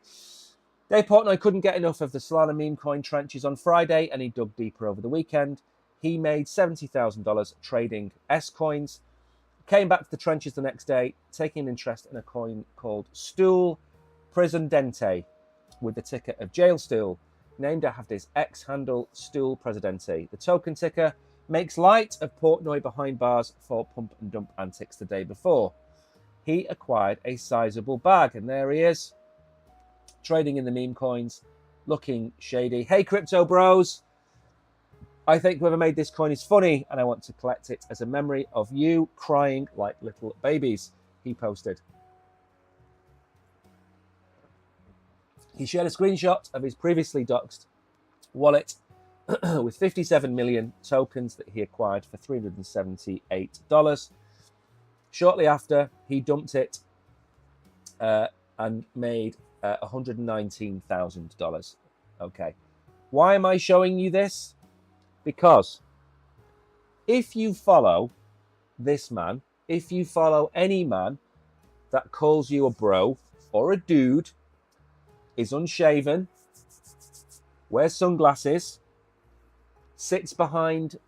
Dave Portnoy couldn't get enough of the Solana meme coin trenches on Friday, and he dug deeper over the weekend. He made $70,000 trading S-coins, came back to the trenches the next day, taking an interest in a coin called Stool Presidente with the ticker of Jailstool, named after his ex-handle Stool Presidente. The token ticker makes light of Portnoy behind bars for pump and dump antics the day before. He acquired a sizable bag, and there he is, trading in the meme coins, looking shady. Hey, crypto bros, I think whoever made this coin is funny, and I want to collect it as a memory of you crying like little babies, he posted. He shared a screenshot of his previously doxed wallet with 57 million tokens that he acquired for $378. Shortly after, he dumped it and made $119,000. Okay. Why am I showing you this? Because if you follow this man, if you follow any man that calls you a bro or a dude, is unshaven, wears sunglasses, sits behind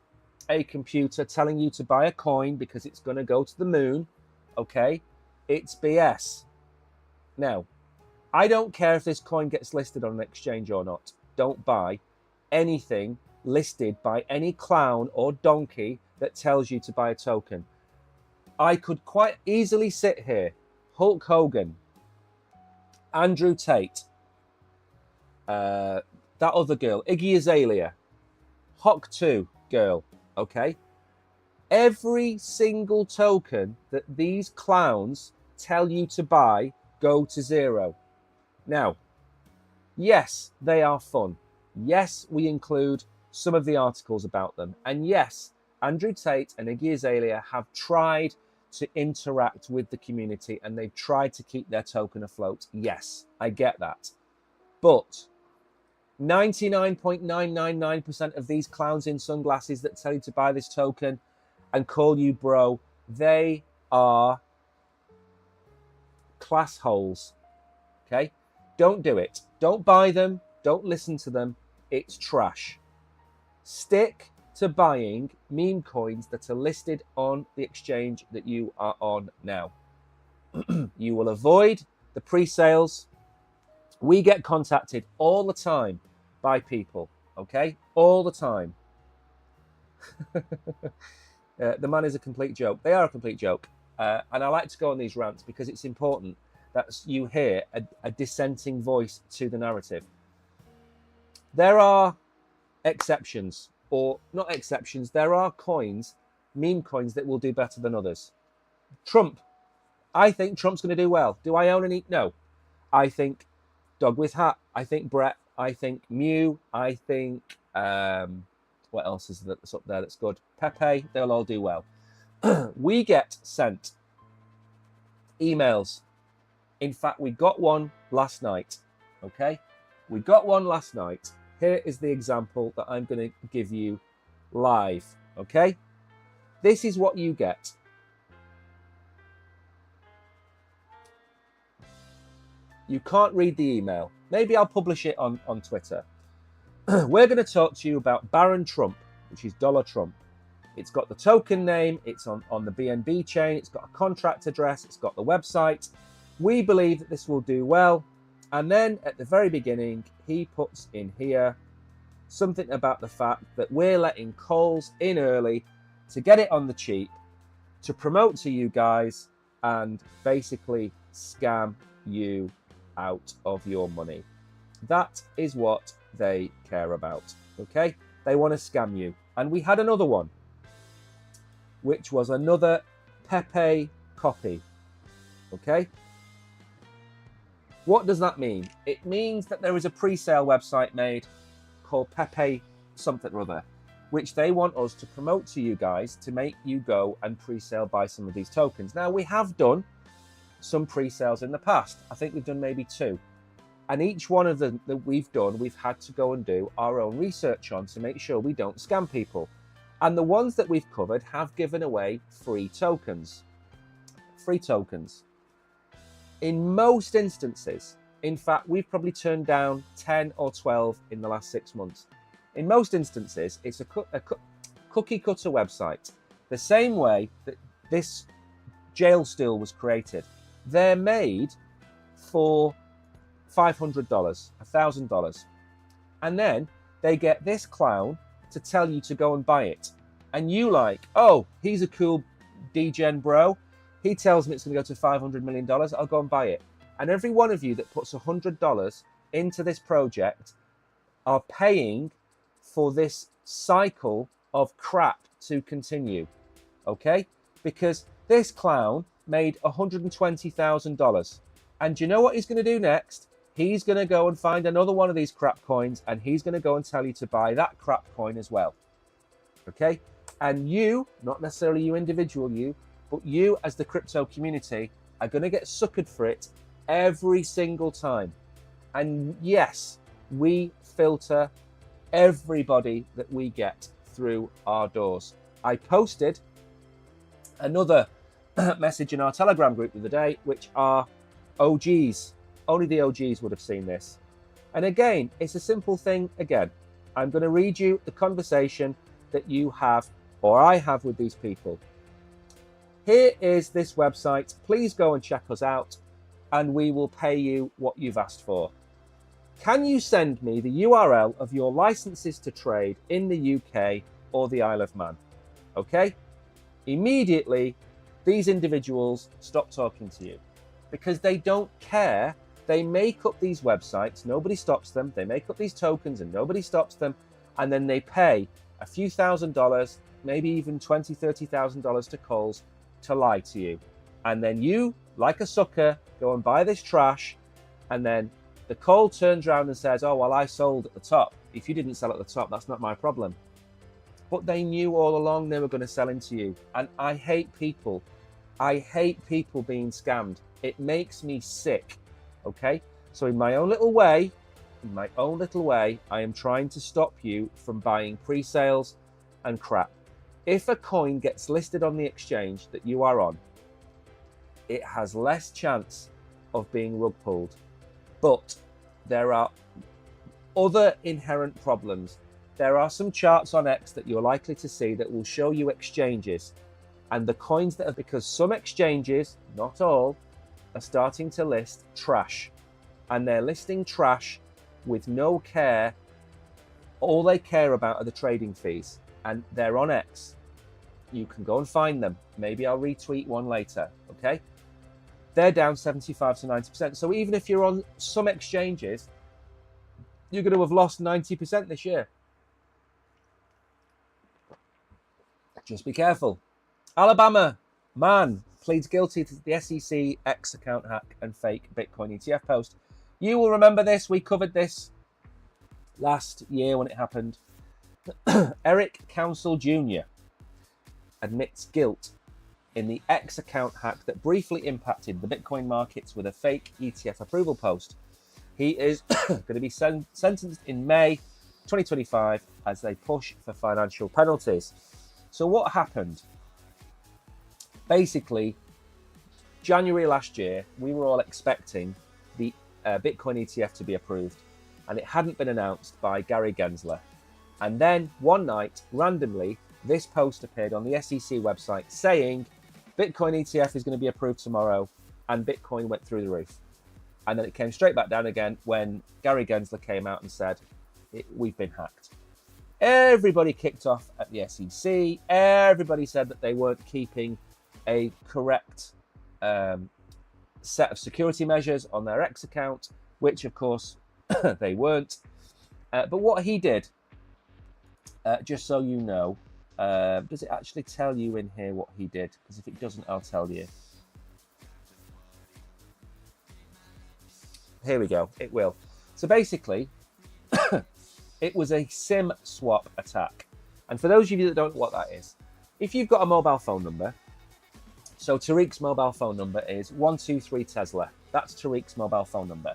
a computer telling you to buy a coin because it's going to go to the moon, okay, it's BS. Now, I don't care if this coin gets listed on an exchange or not. Don't buy anything listed by any clown or donkey that tells you to buy a token. I could quite easily sit here, Hulk Hogan, Andrew Tate, that other girl, Iggy Azalea, Hawk 2 girl, okay? Every single token that these clowns tell you to buy go to zero. Now, yes, they are fun. Yes, we include some of the articles about them. And yes, Andrew Tate and Iggy Azalea have tried to interact with the community and they've tried to keep their token afloat. Yes, I get that. But 99.999% of these clowns in sunglasses that tell you to buy this token and call you bro, they are class holes. Okay? Don't do it. Don't buy them. Don't listen to them. It's trash. Stick to buying meme coins that are listed on the exchange that you are on now. You will avoid the pre-sales. We get contacted all the time by people, okay? All the time. The man is a complete joke. They are a complete joke. And I like to go on these rants because it's important that you hear a dissenting voice to the narrative. There are exceptions, or not exceptions, there are coins, meme coins that will do better than others. Trump. I think Trump's going to do well. Do I own any? No. I think Dog with Hat. I think Brett. I think Mew. I think, what else is that's up there that's good? Pepe. They'll all do well. We get sent emails. In fact, we got one last night. Okay? We got one last night. Here is the example that I'm going to give you live. Okay? This is what you get. You can't read the email. Maybe I'll publish it on Twitter. We're going to talk to you about Baron Trump, which is Dollar Trump. It's got the token name. It's on the BNB chain. It's got a contract address. It's got the website. We believe that this will do well. And then at the very beginning, he puts in here something about the fact that we're letting calls in early to get it on the cheap, to promote to you guys and basically scam you out of your money. That is what they care about, okay? They want to scam you. And we had another one, which was another Pepe copy, okay? What does that mean? It means that there is a pre-sale website made called Pepe something or other, which they want us to promote to you guys to make you go and pre-sale buy some of these tokens. Now, we have done some pre-sales in the past. I think we've done maybe 2. And each one of them that we've done, we've had to go and do our own research on to make sure we don't scam people. And the ones that we've covered have given away free tokens. Free tokens. In most instances, in fact, we've probably turned down 10 or 12 in the last 6 months. In most instances, it's a cookie cutter website. The same way that this jail stool was created. They're made for $500, $1,000. And then they get this clown to tell you to go and buy it. And you like, oh, he's a cool degen bro. He tells me it's going to go to $500 million. I'll go and buy it. And every one of you that puts $100 into this project are paying for this cycle of crap to continue. Okay? Because this clown made $120,000. And do you know what he's going to do next? He's going to go and find another one of these crap coins and he's going to go and tell you to buy that crap coin as well. Okay? And you, not necessarily you individual you, but you as the crypto community are going to get suckered for it every single time. And yes, we filter everybody that we get through our doors. I posted another message in our Telegram group the other day, which are OGs. Only the OGs would have seen this. And again, it's a simple thing. Again, I'm going to read you the conversation that you have, or I have, with these people. Here is this website. Please go and check us out, and we will pay you what you've asked for. Can you send me the URL of your licenses to trade in the UK or the Isle of Man? Okay? Immediately, these individuals stop talking to you because they don't care. They make up these websites, nobody stops them. They make up these tokens and nobody stops them. And then they pay a few $1,000s, maybe even $20,000, $30,000 to Coles to lie to you. And then you, like a sucker, go and buy this trash. And then the Cole turns around and says, oh, well, I sold at the top. If you didn't sell at the top, that's not my problem. But they knew all along they were going to sell into you. And I hate people. I hate people being scammed. It makes me sick. Okay? So in my own little way, I am trying to stop you from buying pre-sales and crap. If a coin gets listed on the exchange that you are on, it has less chance of being rug pulled. But there are other inherent problems. There are some charts on X that you're likely to see that will show you exchanges and the coins that are, because some exchanges, not all, are starting to list trash. And they're listing trash with no care. All they care about are the trading fees. And they're on X. You can go and find them. Maybe I'll retweet one later, okay? They're down 75 to 90%. So even if you're on some exchanges, you're going to have lost 90% this year. Just be careful. Alabama man pleads guilty to the SEC X account hack and fake Bitcoin ETF post. You will remember this. We covered this last year when it happened. Eric Council Jr. admits guilt in the X account hack that briefly impacted the Bitcoin markets with a fake ETF approval post. He is going to be sentenced in May 2025 as they push for financial penalties. So what happened? Basically, January last year, we were all expecting the Bitcoin ETF to be approved, and it hadn't been announced by Gary Gensler. And then one night, randomly, this post appeared on the SEC website saying Bitcoin ETF is going to be approved tomorrow, and Bitcoin went through the roof. And then it came straight back down again when Gary Gensler came out and said, we've been hacked. Everybody kicked off at the SEC. Everybody said that they weren't keeping a correct set of security measures on their X account, which of course they weren't. But what he did, just so you know, does it actually tell you in here what he did? Because if it doesn't, I'll tell you. Here we go. It will. So basically, it was a SIM swap attack. And for those of you that don't know what that is, if you've got a mobile phone number, so Tariq's mobile phone number is 123 Tesla. That's Tariq's mobile phone number.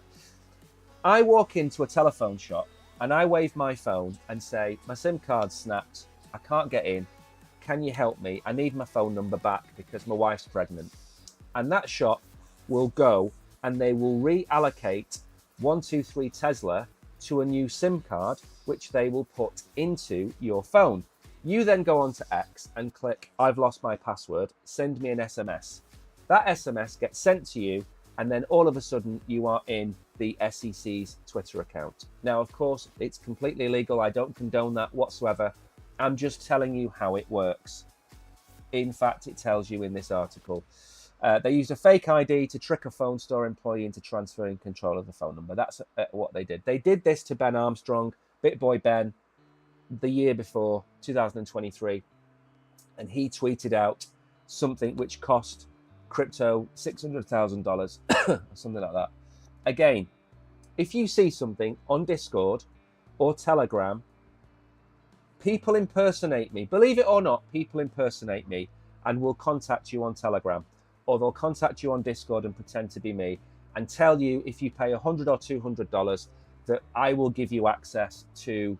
I walk into a telephone shop and I wave my phone and say, my SIM card's snapped. I can't get in. Can you help me? I need my phone number back because my wife's pregnant. And that shop will go and they will reallocate 123 Tesla to a new SIM card, which they will put into your phone. You then go on to X and click, I've lost my password, send me an SMS. That SMS gets sent to you, and then all of a sudden you are in the SEC's Twitter account. Now, of course, it's completely illegal. I don't condone that whatsoever. I'm just telling you how it works. In fact, it tells you in this article. They used a fake ID to trick a phone store employee into transferring control of the phone number. That's what they did. They did this to Ben Armstrong, BitBoy Ben, the year before, 2023. And he tweeted out something which cost crypto $600,000 or something like that. Again, if you see something on Discord or Telegram, people impersonate me. Believe it or not, people impersonate me and will contact you on Telegram. Or they'll contact you on Discord and pretend to be me and tell you if you pay $100 or $200 that I will give you access to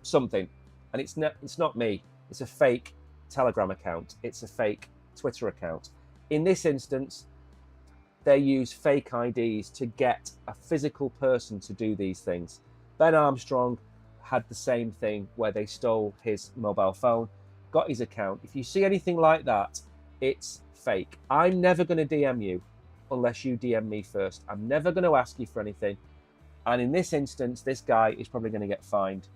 something. And it's not me. It's a fake Telegram account. It's a fake Twitter account. In this instance, they use fake IDs to get a physical person to do these things. Ben Armstrong had the same thing where they stole his mobile phone, got his account. If you see anything like that, it's fake. I'm never going to DM you unless you DM me first. I'm never going to ask you for anything. And in this instance, this guy is probably going to get fined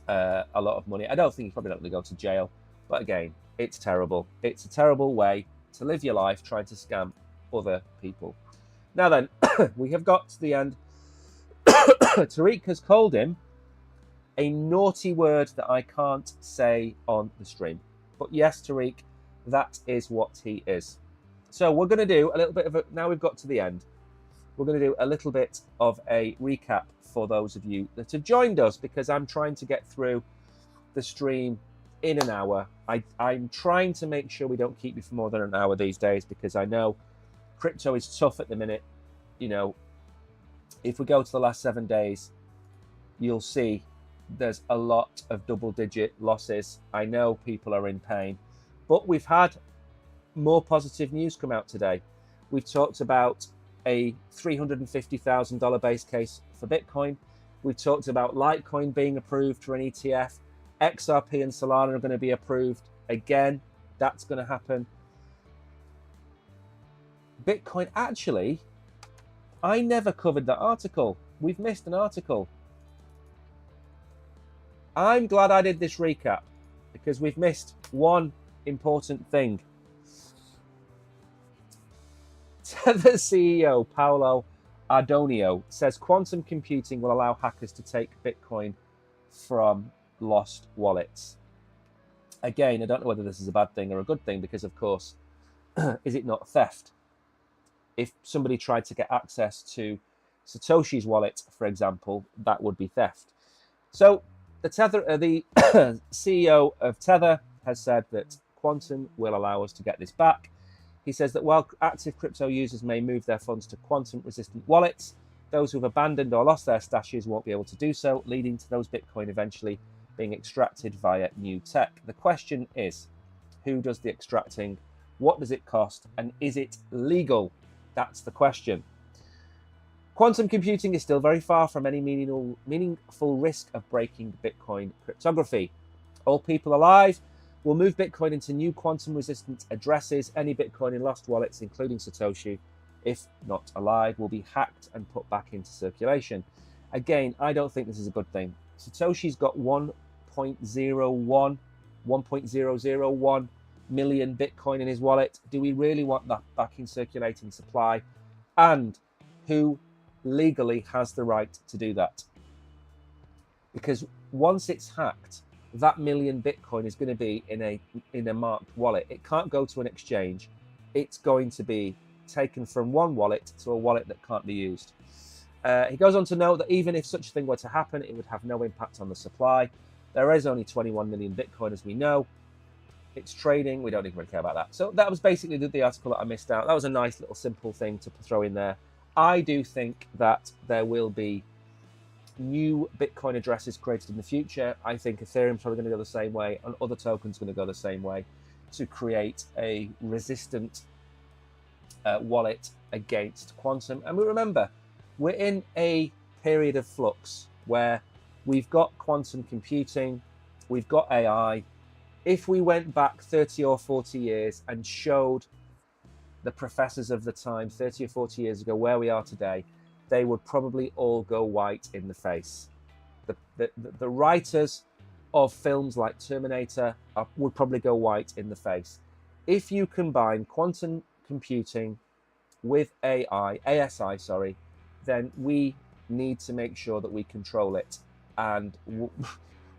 a lot of money. I don't think he's probably not going to go to jail. But again, it's terrible. It's a terrible way to live your life trying to scam other people. Now then, we have got to the end. Tariq has called him a naughty word that I can't say on the stream. But yes, Tariq, that is what he is. So we're going to do a little bit of a, now we've got to the end, we're going to do a little bit of a recap for those of you that have joined us, because I'm trying to get through the stream in an hour. I'm trying to make sure we don't keep you for more than an hour these days, because I know crypto is tough at the minute. You know, if we go to the last 7 days, you'll see there's a lot of double-digit losses. I know people are in pain, but we've had more positive news come out today. We've talked about a $350,000 base case for Bitcoin. We've talked about Litecoin being approved for an ETF. XRP and Solana are going to be approved. Again, that's going to happen. Bitcoin, actually, I never covered that article. We've missed an article. I'm glad I did this recap, because we've missed one important thing. Tether CEO Paolo Ardonio says quantum computing will allow hackers to take Bitcoin from lost wallets. Again, I don't know whether this is a bad thing or a good thing, because of course, is it not theft? If somebody tried to get access to Satoshi's wallet, for example, that would be theft. So the CEO of Tether has said that quantum will allow us to get this back. He says that while active crypto users may move their funds to quantum-resistant wallets, those who have abandoned or lost their stashes won't be able to do so, leading to those Bitcoin eventually being extracted via new tech. The question is, who does the extracting? What does it cost? And is it legal? That's the question. Quantum computing is still very far from any meaningful risk of breaking Bitcoin cryptography. All people alive will move Bitcoin into new quantum-resistant addresses. Any Bitcoin in lost wallets, including Satoshi, if not alive, will be hacked and put back into circulation. Again, I don't think this is a good thing. Satoshi's got 1.001 million Bitcoin in his wallet. Do we really want that back in circulating supply? And who legally has the right to do that? Because once it's hacked, that million Bitcoin is going to be in a marked wallet. It can't go to an exchange. It's going to be taken from one wallet to a wallet that can't be used. He goes on to note that even if such a thing were to happen, it would have no impact on the supply. There is only 21 million Bitcoin, as we know. It's trading. We don't even really care about that. So that was basically the article that I missed out. That was a nice little simple thing to throw in there. I do think that there will be new Bitcoin addresses created in the future. I think Ethereum's probably going to go the same way, and other tokens are going to go the same way, to create a resistant wallet against quantum. And we remember, we're in a period of flux where we've got quantum computing, we've got AI. If we went back 30 or 40 years and showed the professors of the time 30 or 40 years ago where we are today, they would probably all go white in the face. The writers of films like Terminator would probably go white in the face. If you combine quantum computing with ASI, then we need to make sure that we control it. And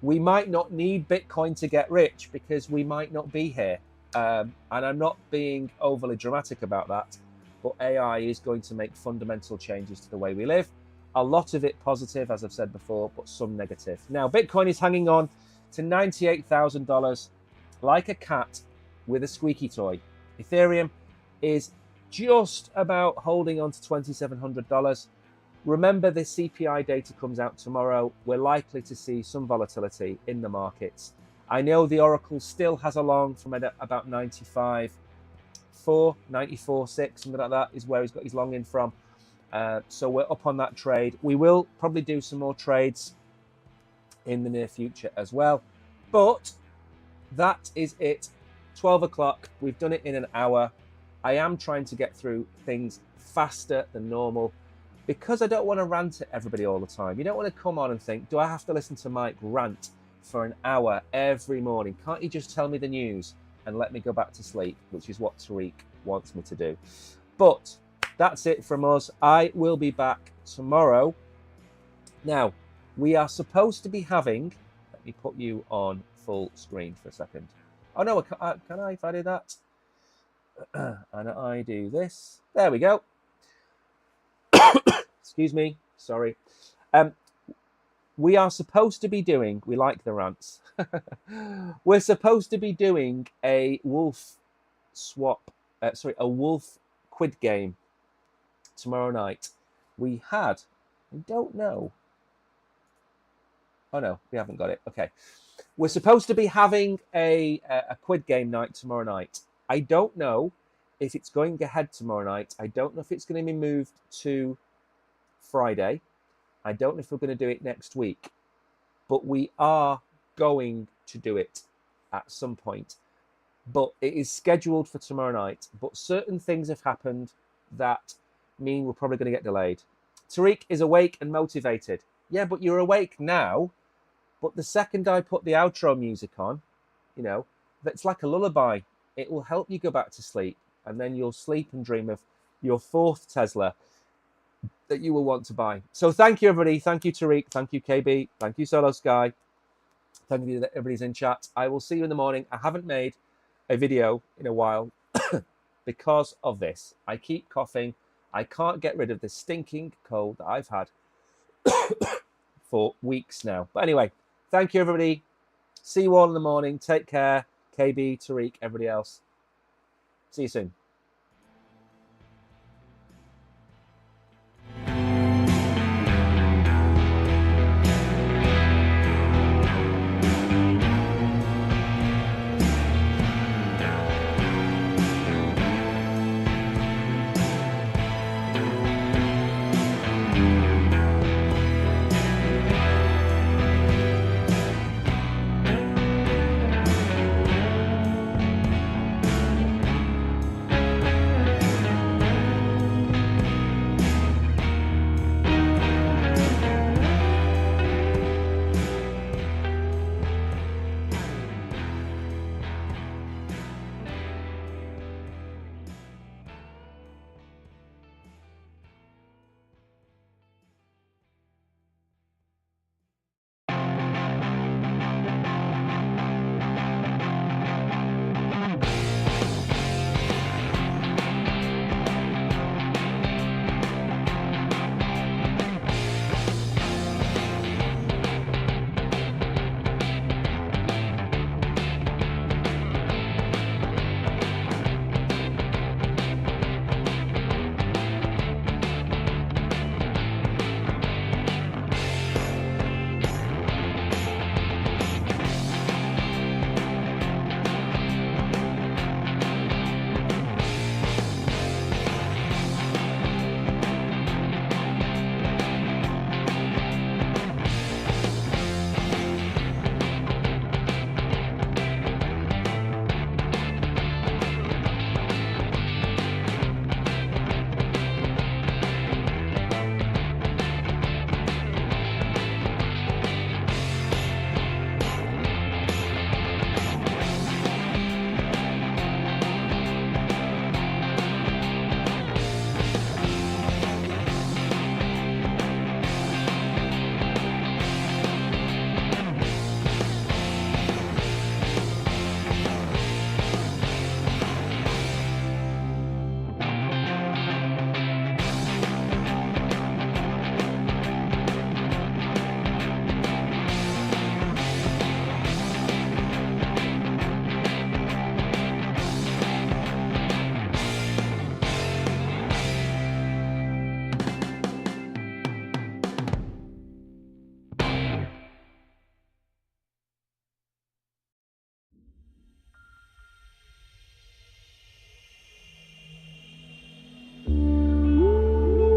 we might not need Bitcoin to get rich, because we might not be here. And I'm not being overly dramatic about that, but AI is going to make fundamental changes to the way we live. A lot of it positive, as I've said before, but some negative. Now, Bitcoin is hanging on to $98,000 like a cat with a squeaky toy. Ethereum is just about holding on to $2,700. Remember, the CPI data comes out tomorrow. We're likely to see some volatility in the markets. I know the Oracle still has a long from about 95.4, 94.6, something like that is where he's got his long in from. So we're up on that trade. We will probably do some more trades in the near future as well. But that is it. 12 o'clock. We've done it in an hour. I am trying to get through things faster than normal because I don't want to rant at everybody all the time. You don't want to come on and think, do I have to listen to Mike rant for an hour every morning? Can't you just tell me the news and let me go back to sleep, which is what Tariq wants me to do. But that's it from us. I will be back tomorrow. Now, we are supposed to be having, let me put you on full screen for a second. Oh no, can I, if I do that? And I do this. There we go. Excuse me, sorry. We are supposed to be doing, we like the rants. We're supposed to be doing a wolf a wolf quid game tomorrow night. We had, I don't know. Oh no, we haven't got it. Okay. We're supposed to be having a quid game night tomorrow night. I don't know if it's going ahead tomorrow night. I don't know if it's going to be moved to Friday. I don't know if we're going to do it next week. But we are going to do it at some point. But it is scheduled for tomorrow night. But certain things have happened that mean we're probably going to get delayed. Tariq is awake and motivated. Yeah, but you're awake now. But the second I put the outro music on, you know, that's like a lullaby. It will help you go back to sleep. And then you'll sleep and dream of your 4th Tesla that you will want to buy. So thank you, everybody. Thank you, Tariq. Thank you, KB. Thank you, Solo Sky. Thank you that everybody's in chat. I will see you in the morning. I haven't made a video in a while because of this. I keep coughing. I can't get rid of this stinking cold that I've had for weeks now. But anyway, thank you, everybody. See you all in the morning. Take care. KB, Tariq, everybody else. See you soon.